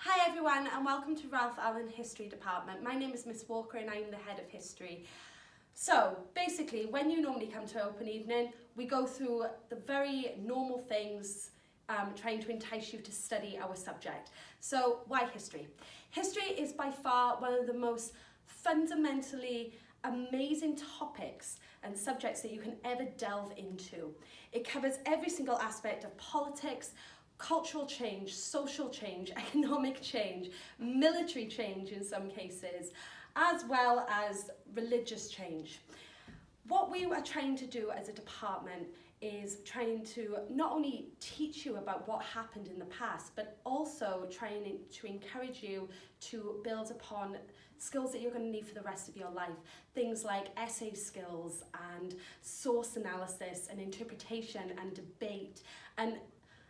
Hi everyone and welcome to Ralph Allen History Department. My name is Miss Walker and I'm the head of history. So basically when you normally come to open evening, we go through the very normal things trying to entice you to study our subject. So why history? History is by far one of the most fundamentally amazing topics and subjects that you can ever delve into. It covers every single aspect of politics, cultural change, social change, economic change, military change in some cases, as well as religious change. What we are trying to do as a department is trying to not only teach you about what happened in the past, but also trying to encourage you to build upon skills that you're going to need for the rest of your life. Things like essay skills and source analysis and interpretation and debate, and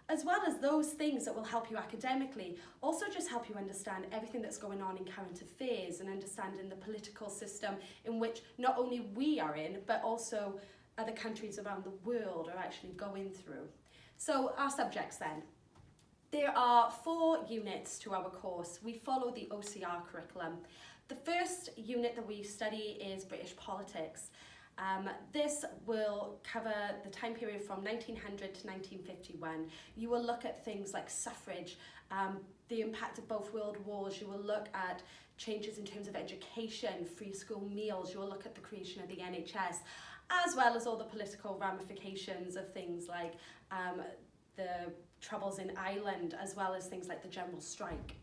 as well as those things that will help you academically, also just help you understand everything that's going on in current affairs and understanding the political system in which not only we are in, but also other countries around the world are actually going through. So our subjects then. There are 4 units to our course. We follow the OCR curriculum. The first unit that we study is British politics. This will cover the time period from 1900 to 1951. You will look at things like suffrage, the impact of both world wars. You will look at changes in terms of education, free school meals. You will look at the creation of the NHS, as well as all the political ramifications of things like the troubles in Ireland, as well as things like the general strike.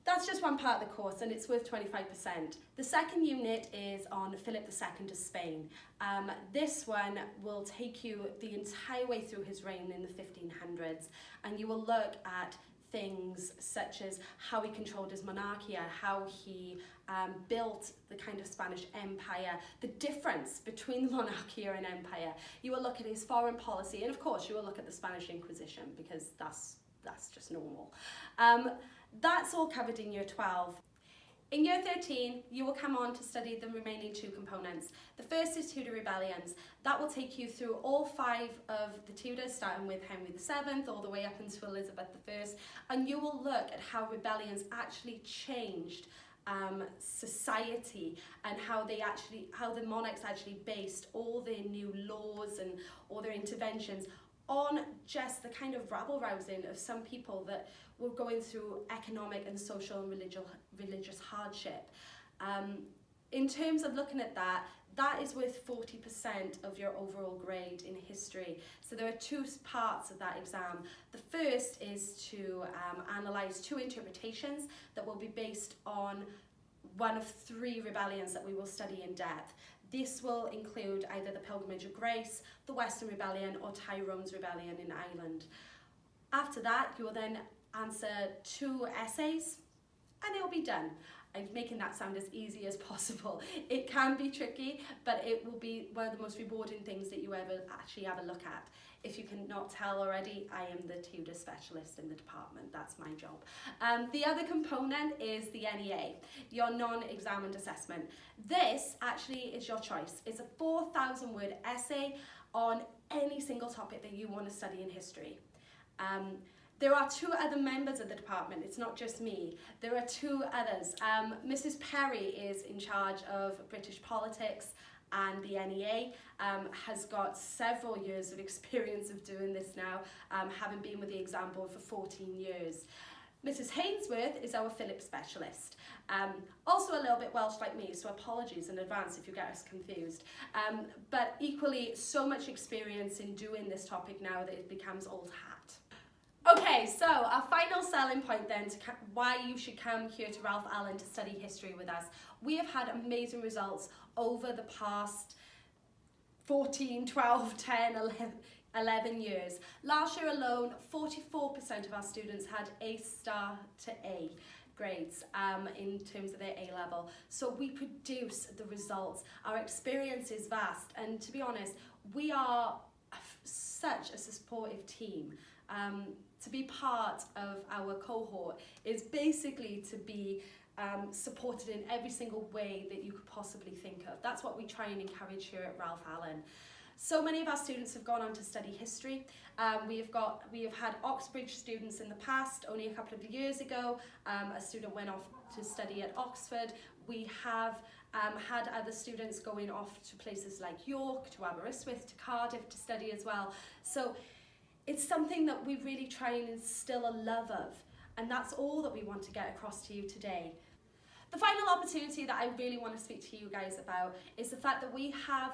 That's just one part of the course and it's worth 25%. The second unit is on Philip II of Spain. This one will take you the entire way through his reign in the 1500s, and you will look at things such as how he controlled his monarchia, how he built the kind of Spanish Empire, the difference between the monarchia and empire. You will look at his foreign policy, and of course you will look at the Spanish Inquisition, because that's just normal. That's all covered in Year 12. In Year 13, you will come on to study the remaining 2 components. The first is Tutor Rebellions. That will take you through all 5 of the Tudors, starting with Henry VII all the way up until Elizabeth I, and you will look at how rebellions actually changed society, and how the monarchs actually based all their new laws and all their interventions on just the kind of rabble-rousing of some people that were going through economic and social and religious hardship. In terms of looking at that, that is worth 40% of your overall grade in history. So there are 2 parts of that exam. The first is to analyse 2 interpretations that will be based on one of 3 rebellions that we will study in depth. This will include either the Pilgrimage of Grace, the Western Rebellion, or Tyrone's Rebellion in Ireland. After that, you will then answer 2 essays and it will be done. I'm making that sound as easy as possible. It can be tricky, but it will be one of the most rewarding things that you ever actually have a look at. If you cannot tell already, I am the tutor specialist in the department. That's my job. The other component is the NEA, your non-examined assessment. This actually is your choice. It's a 4,000-word essay on any single topic that you want to study in history. There are 2 other members of the department, it's not just me. There are 2 others. Mrs. Perry is in charge of British politics and the NEA, has got several years of experience of doing this now, having been with the exam board for 14 years. Mrs. Hainsworth is our Philip specialist. Also a little bit Welsh like me, so apologies in advance if you get us confused. But equally, so much experience in doing this topic now that it becomes old hat. Okay, so our final selling point then to why you should come here to Ralph Allen to study history with us. We have had amazing results over the past 14, 12, 10, 11 years. Last year alone, 44% of our students had A star to A grades in terms of their A level. So we produce the results. Our experience is vast, and to be honest, we are such a supportive team. To be part of our cohort is basically to be supported in every single way that you could possibly think of. That's what we try and encourage here at Ralph Allen. So many of our students have gone on to study history. We have had Oxbridge students in the past. Only a couple of years ago, a student went off to study at Oxford. We have had other students going off to places like York, to Aberystwyth, to Cardiff to study as well. So it's something that we really try and instill a love of, and that's all that we want to get across to you today. The final opportunity that I really want to speak to you guys about is the fact that we have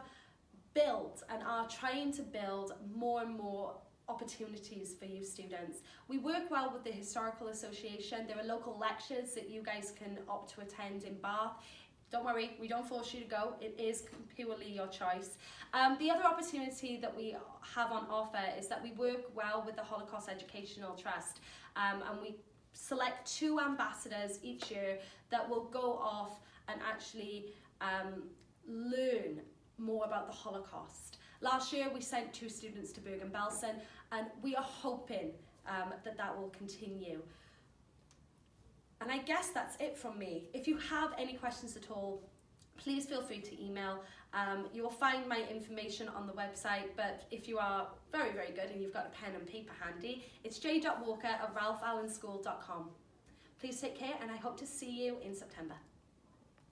built and are trying to build more and more opportunities for you students. We work well with the Historical Association. There are local lectures that you guys can opt to attend in Bath. Don't worry, we don't force you to go. It is purely your choice. The other opportunity that we have on offer is that we work well with the Holocaust Educational Trust, and we select 2 ambassadors each year that will go off and actually learn more about the Holocaust. Last year we sent 2 students to Bergen-Belsen, and we are hoping that will continue. And I guess that's it from me. If you have any questions at all, please feel free to email. You will find my information on the website, but if you are very, very good and you've got a pen and paper handy, it's j.walker@ralphallanschool.com. Please take care, and I hope to see you in September.